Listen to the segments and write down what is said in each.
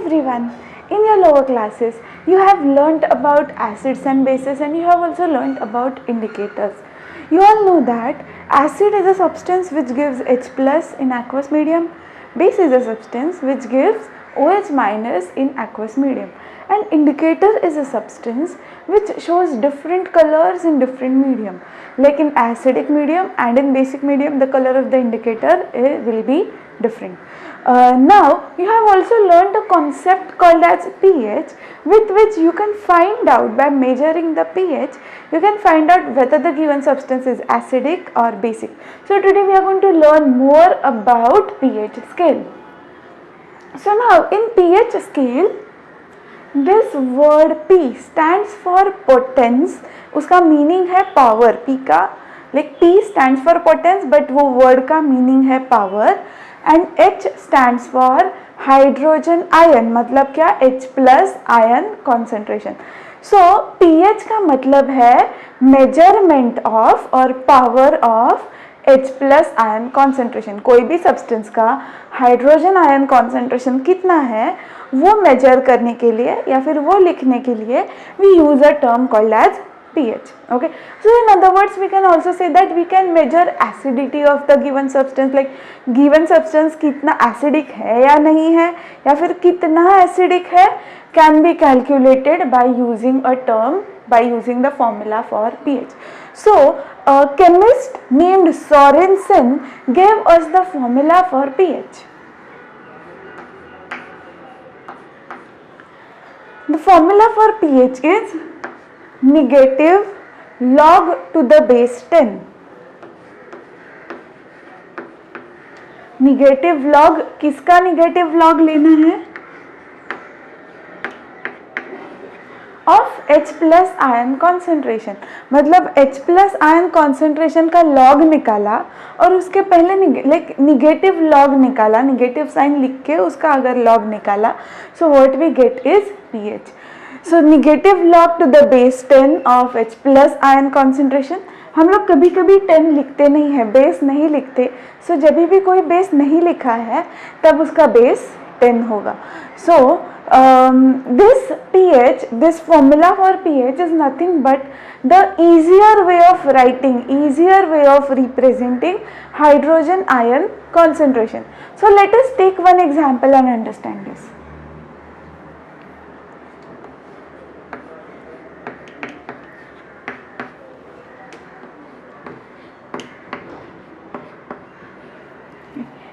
everyone, in your lower classes you have learnt about acids and bases, and you have also learnt about indicators. You all know that acid is a substance which gives H plus in aqueous medium, base is a substance which gives OH minus in aqueous medium, and indicator is a substance which shows different colors in different medium. Like in acidic medium and in basic medium, the color of the indicator will be different. Now you have also learned a concept called as pH, with which you can find out, by measuring the pH you can find out whether the given substance is acidic or basic. So today we are going to learn more about pH scale. So now in pH scale, this word P stands for potence. उसका meaning है power. P का like P stands for potence, but वो word का meaning है power. And H stands for hydrogen ion. मतलब क्या? H plus ion concentration. So pH का मतलब है मेजरमेंट ऑफ और power of H plus ion concentration. कोई भी सब्सटेंस का हाइड्रोजन आयन कॉन्सेंट्रेशन कितना है वो मेजर करने के लिए या फिर वो लिखने के लिए we use a term called as pH. Okay, so in other words we can also say that we can measure acidity of the given substance, like given substance कितना acidic है या नहीं है, या फिर कितना acidic है, can be calculated by using a term, by using the formula for pH. So a chemist named Sorensen gave us the formula for pH. The formula for pH is negative log to the base 10. Negative log, किसका negative log लेना है? Of H plus ion concentration. मतलब H plus ion concentration का log निकाला और उसके पहले negative log निकाला, निगेटिव साइन लिख के उसका अगर लॉग निकाला, so what we get is pH. So negative log to the base 10 of H plus ion concentration. हम लोग कभी कभी 10 लिखते नहीं है, बेस नहीं लिखते. सो जब भी कोई बेस नहीं लिखा है तब उसका बेस 10 होगा. सो this pH, this formula for pH is nothing but the easier way of writing, easier way of representing hydrogen ion concentration. So let us take one example and understand this.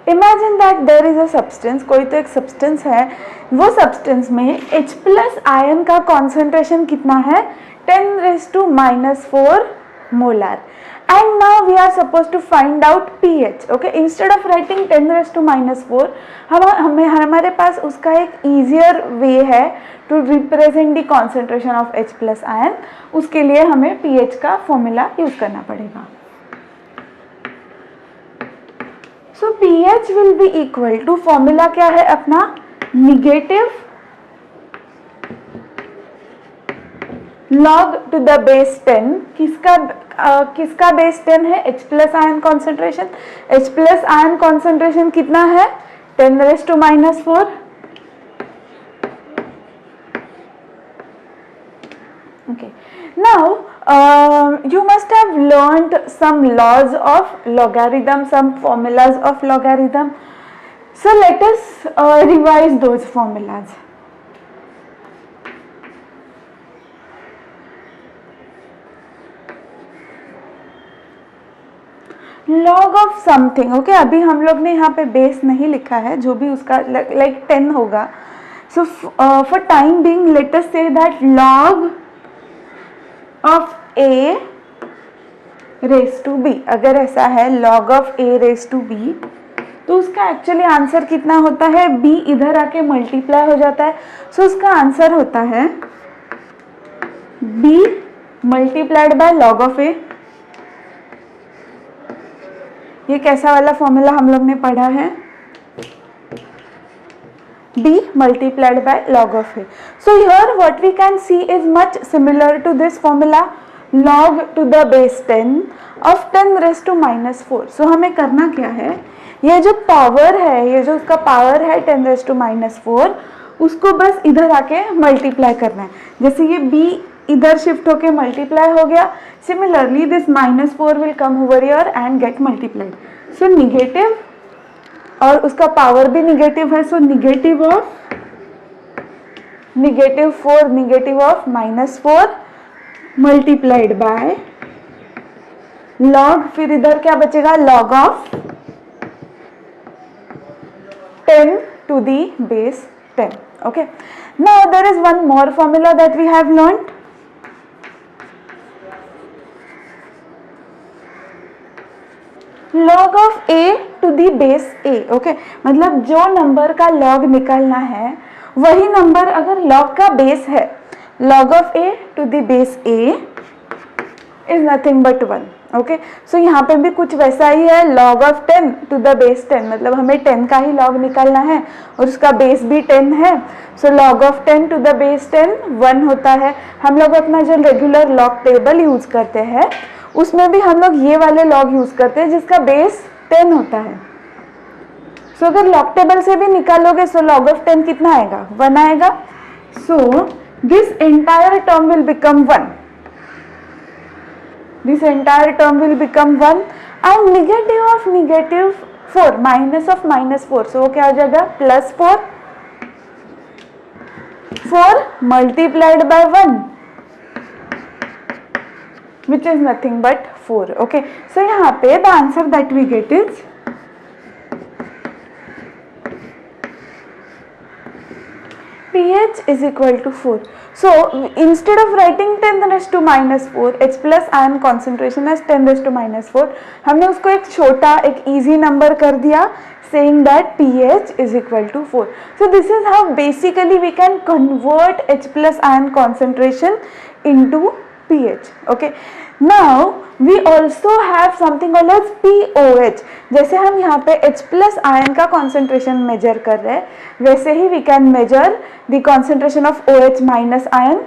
Imagine that there is a substance. कोई तो एक substance है, वो substance में H plus ion का concentration कितना है? 10⁻⁻⁴ molar. And now we are suppose to find out pH. Okay, instead of writing 10⁻⁻⁴, हमारे पास उसका एक ईजियर वे है to represent the concentration of H plus ion. उसके लिए हमें pH का फॉर्मूला यूज करना पड़ेगा. So pH will be equal to, formula क्या है अपना? Negative log to the base 10. किसका बेस 10 है? H plus ion concentration. H plus ion concentration कितना है? 10⁻⁻⁴. Okay. Now you must have learned some laws of logarithm, some formulas of logarithm. So let us revise those formulas. log of something. Okay, अभी हम लोग ने यहाँ पे base नहीं लिखा है, जो भी उसका like 10 होगा. So for time being let us say that log of a raised to b. अगर ऐसा है log of a raised to b, तो उसका एक्चुअली आंसर कितना होता है? b इधर आके मल्टीप्लाई हो जाता है. सो उसका आंसर होता है b multiplied by log of a. ये कैसा वाला फॉर्मूला हम लोग ने पढ़ा है? b multiplied by log of a. So here what we can see is much similar to this formula, log to the base 10 of 10⁻⁴. So हमें करना क्या है ये जो पावर है, ये जो उसका पावर है 10⁻⁴, उसको बस इधर आके मल्टीप्लाई करना है। जैसे ये b इधर शिफ्ट होके मल्टीप्लाई हो गया, similarly this -4 will come over here and get multiplied. So negative, और उसका पावर भी निगेटिव है, so negative of -4 multiplied by log, फिर इधर क्या बचेगा, log of 10⁻10. Okay, now there is one more formula that we have learned. log of a to the base a. Okay, मतलब जो नंबर का log निकालना है वही नंबर अगर log का बेस है, log of a to the base a is nothing but 1. Okay, सो यहाँ पे भी कुछ वैसा ही है, log of 10 to the base 10, मतलब हमें 10 का ही log निकालना है और उसका बेस भी 10 है, सो log of 10 to the base 10 1 होता है। हम लोग अपना जो रेगुलर log टेबल यूज करते हैं उसमें भी हम लोग ये वाले log यूज करते हैं जिसका बेस 10 होता है। सो अगर log टेबल से भी निकालोगे सो log of 10 कितना आएगा, 1 आएगा। So this entire term will become 1, this entire term will become 1 and negative of -4, minus of -4, so वो क्या हो जाएगा, +4, 4 multiplied by 1 which is nothing but 4. okay, so यहाँ पे the answer that we get is pH is equal to 4. So instead of writing 10⁻⁻⁴, H plus ion concentration as 10⁻⁻⁴, हमने उसको एक छोटा एक easy number कर दिया saying that pH is equal to 4. So this is how basically we can convert H plus ion concentration into pH. Okay, now we also have something called as POH. जैसे हम यहाँ पे H plus ion का concentration measure कर रहे हैं वैसे ही we can measure the concentration of OH minus ion.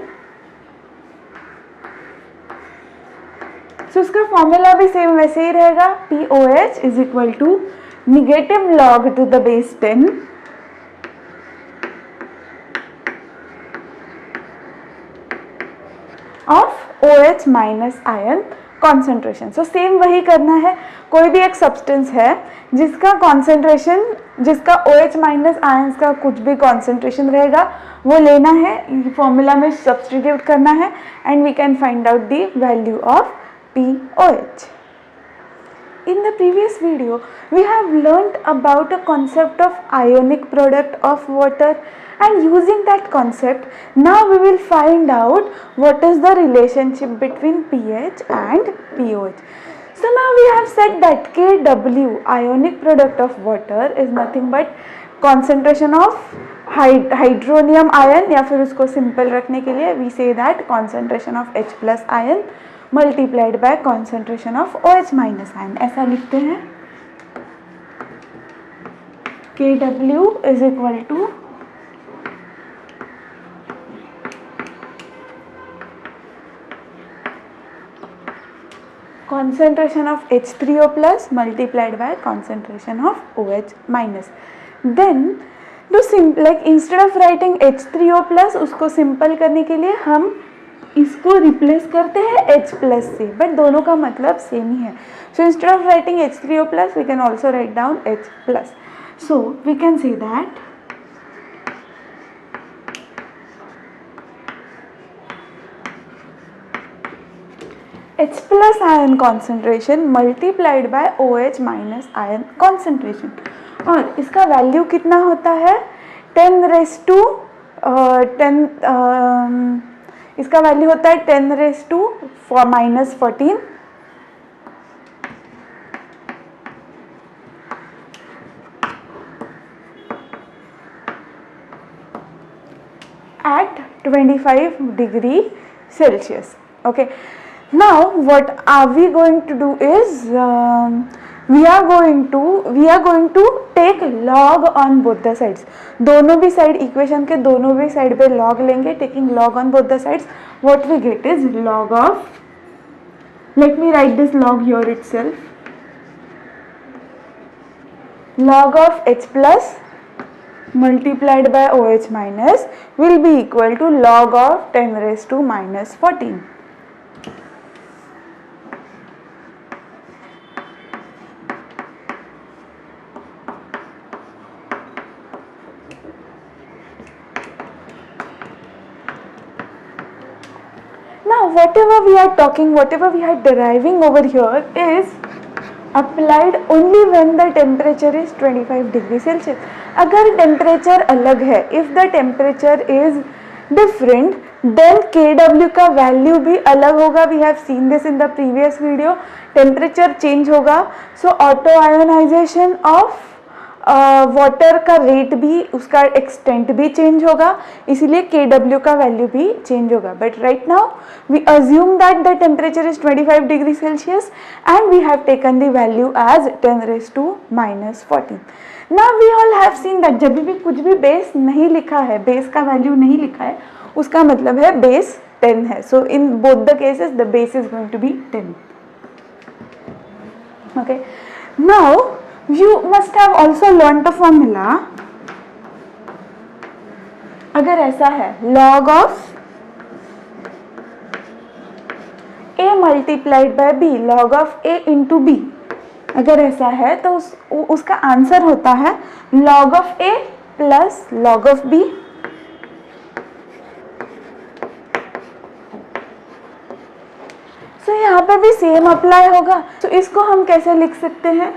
So उसका formula भी same वैसे ही रहेगा, POH is equal to negative log to the base 10 of OH minus ion concentration. So same वही करना है, कोई भी एक सब्सटेंस है जिसका कॉन्सेंट्रेशन, जिसका OH माइनस आयंस का कुछ भी कॉन्सेंट्रेशन रहेगा वो लेना है, फॉर्मूला में सब्सटीट्यूट करना है and we can find out the value of POH. In the previous video we have learnt about a concept of ionic product of water, and using that concept now we will find out what is the relationship between pH and POH. So now we have said that Kw, ionic product of water, is nothing but concentration of hydronium ion, या फिर उसको simple रखने के लिए we say that concentration of H plus ion multiplied by concentration of OH minus ion. ऐसा लिखते हैं, Kw is equal to concentration of H3O plus multiplied by concentration of OH minus. Then to simple, like instead of writing H3O plus, उसको simple करने के लिए हम इसको replace करते हैं H प्लस से, बट दोनों का मतलब सेम ही है. So instead of writing H3O plus we can also write down H plus. So we can say that H plus ion concentration multiplied by OH minus ion concentration, और इसका value कितना होता है 10 raised to 10, इसका value होता है 10 raised to -14 at 25 degree Celsius. Okay, now what are we going to do is we are going to take log on both the sides. दोनों भी साइड, इक्वेशन के दोनों भी साइड पे log लेंगे. taking log on both the sides, what we get is log of, let me write this log here itself, log of H plus multiplied by OH minus will be equal to log of 10 raised to minus 14. Now whatever we are talking, whatever we are deriving over here is applied only when the temperature is 25 degree Celsius. अगर temperature अलग है, if the temperature is different, then KW का value भी अलग होगा. We have seen this in the previous video. Temperature change होगा, so auto ionization of water का rate भी, उसका एक्सटेंट भी चेंज होगा, इसीलिए KW का वैल्यू भी चेंज होगा. But right now we assume that the temperature is 25 degree Celsius and we have taken the value as 10 raised to minus 14. Now we all have seen that जब भी कुछ भी base नहीं लिखा है, बेस का वैल्यू नहीं लिखा है, उसका मतलब है बेस 10 है. So in both the cases the base is going to be 10. Okay, now you must have also learned the formula. अगर ऐसा है log of a multiplied by b, log of a into b, अगर ऐसा है तो उसका answer होता है log of a plus log of b. So यहाँ पे भी सेम अप्लाई होगा. तो इसको हम कैसे लिख सकते हैं?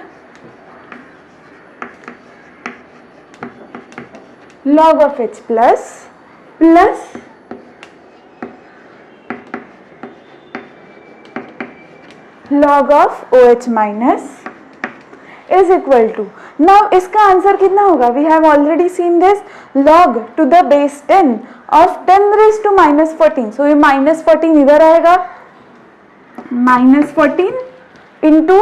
log of H plus log of OH minus is equal to, now इसका आंसर कितना होगा? We have already seen this, log to the base 10 of 10 raised to minus 14. So ये minus 14 इधर आएगा, minus 14 into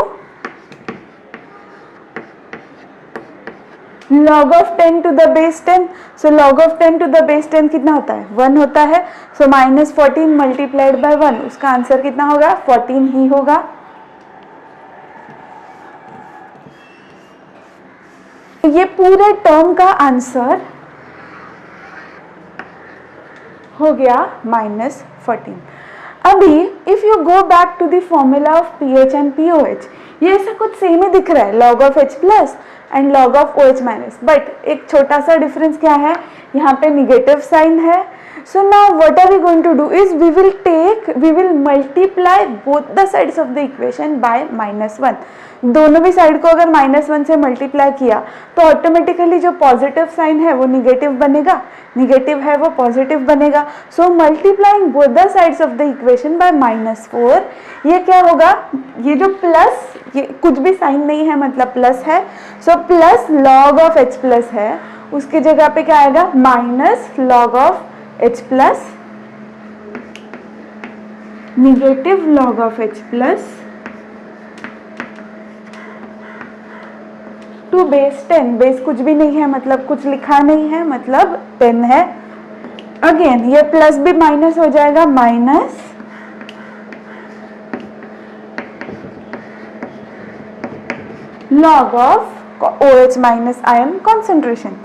log of 10 to the base 10. So log of 10 to the base 10 कितना होता है? 1 होता है. So minus 14 multiplied by 1, उसका answer कितना होगा? 14 ही होगा. ये पूरे टर्म का आंसर हो गया minus 14. अभी if you go back to the formula of pH and POH, ये ऐसा कुछ सेम ही दिख रहा है, log of H plus and log of OH minus, but एक छोटा सा डिफरेंस क्या है? यहाँ पे निगेटिव साइन है. So now what are we going to do is we will multiply both the sides of the equation by -1. दोनों भी साइड को अगर -1 से मल्टीप्लाई किया तो ऑटोमेटिकली जो पॉजिटिव साइन है वो निगेटिव बनेगा, निगेटिव है वो पॉजिटिव बनेगा. So multiplying both the sides of the equation by -4, ये क्या होगा? ये जो प्लस, ये कुछ भी साइन नहीं है मतलब प्लस है. So plus log of H plus है, उसकी जगह पे क्या आएगा? Minus log of H plus negative log of H plus two base 10. Base कुछ भी नहीं है मतलब कुछ लिखा नहीं है मतलब 10 है. अगेन ये प्लस भी माइनस हो जाएगा, minus log of OH minus ion concentration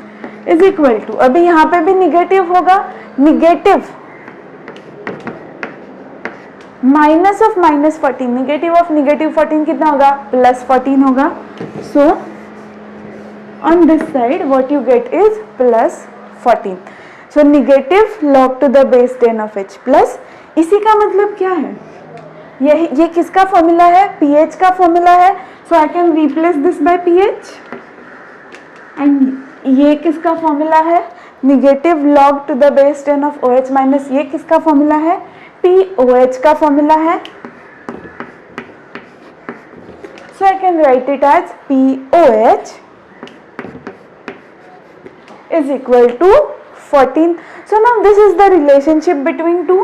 is equal to, अभी यहाँ पे भी निगेटिव होगा, negative minus of -14, negative of -14 कितना होगा? +14 होगा. सो on this side what you get is +14. so negative log to the base 10 of H plus. इसी का मतलब क्या है? ये किसका फॉर्मूला है? pH का फॉर्मूला है. so I can replace this by pH. and ये किसका फॉर्मूला है? negative log to the base 10 of OH minus. ये किसका फॉर्मूला है? POH का फॉर्मूला है. so I can write it as POH is equal to 14. So now this is the relationship between two.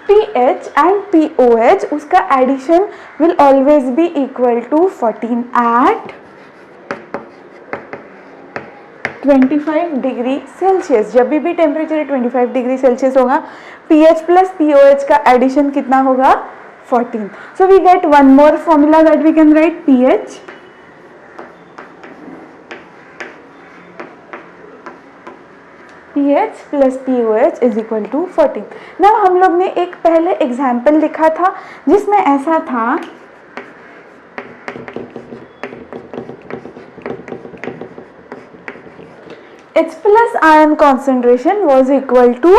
pH and POH, उसका addition will always be equal to 14 at 25 degree Celsius. जब भी temperature 25 degree Celsius होगा, pH plus POH का addition कितना होगा? 14. So we get one more formula that we can write pH plus POH is equal to 14. Now हम लोग ने एक पहले एग्जाम्पल लिखा था जिसमें ऐसा था H plus ion concentration was equal to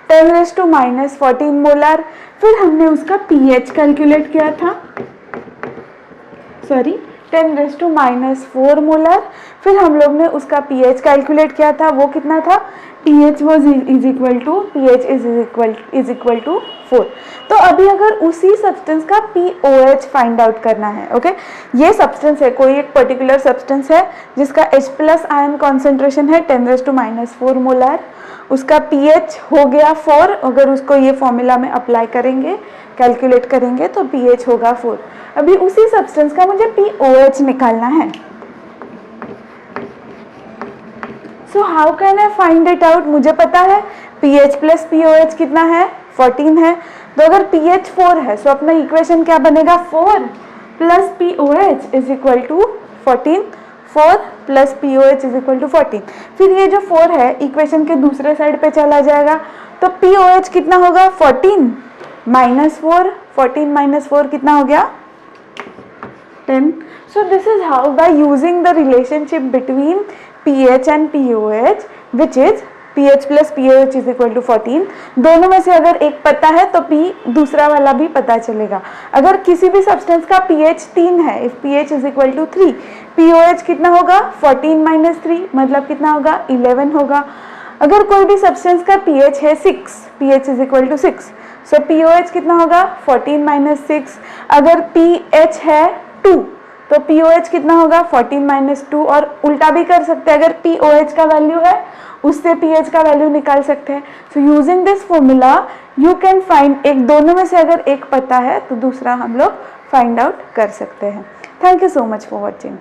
10 raised to minus 14 molar. फिर हमने उसका pH कैलकुलेट किया था, 10 रेज़ टू माइनस 4 मोलर. फिर हम लोग ने उसका pH कैलकुलेट किया था, वो कितना था, pH इज इक्वल टू 4. तो अभी अगर उसी सब्सटेंस का POH फाइंड आउट करना है, ओके, ये सब्सटेंस है, कोई एक पर्टिकुलर सब्सटेंस है जिसका H प्लस आयन कॉन्सेंट्रेशन है 10 रेज़ टू माइनस 4 मोलर, उसका pH हो गया 4. अगर उसको ये फॉर्मूला में अप्लाई करेंगे, कैलकुलेट करेंगे तो pH होगा 4. अभी उसी सब्सटेंस का मुझे POH निकालना है. So how can I find it out? मुझे पता है pH प्लस POH कितना है, 14 है. तो अगर pH 4 है, सो अपना इक्वेशन क्या बनेगा, 4 plus POH is equal to 14. 4 plus POH is equal to 14. फिर ये जो 4 है इक्वेशन के दूसरे साइड पे चला जाएगा, तो POH कितना होगा, 14 माइनस 4. 14 माइनस 4 कितना हो गया, 10. So this is how, by using the relationship between pH and POH, which is pH plus POH is equal to 14. दोनों में से अगर एक पता है तो P दूसरा वाला भी पता चलेगा. अगर किसी भी सब्सटेंस का pH 3 है, if pH is equal to 3, POH कितना होगा, 14 माइनस 3 मतलब कितना होगा, 11 होगा. अगर कोई भी सब्सटेंस का pH है 6, pH is equal to 6, so POH कितना होगा, 14 माइनस 6. अगर pH है 2 तो POH कितना होगा, 14 माइनस 2. और उल्टा भी कर सकते हैं, अगर POH का वैल्यू है उससे pH का वैल्यू निकाल सकते हैं. So using this formula you can find, एक दोनों में से अगर एक पता है तो दूसरा हम लोग फाइंड आउट कर सकते हैं. Thank you so much for watching.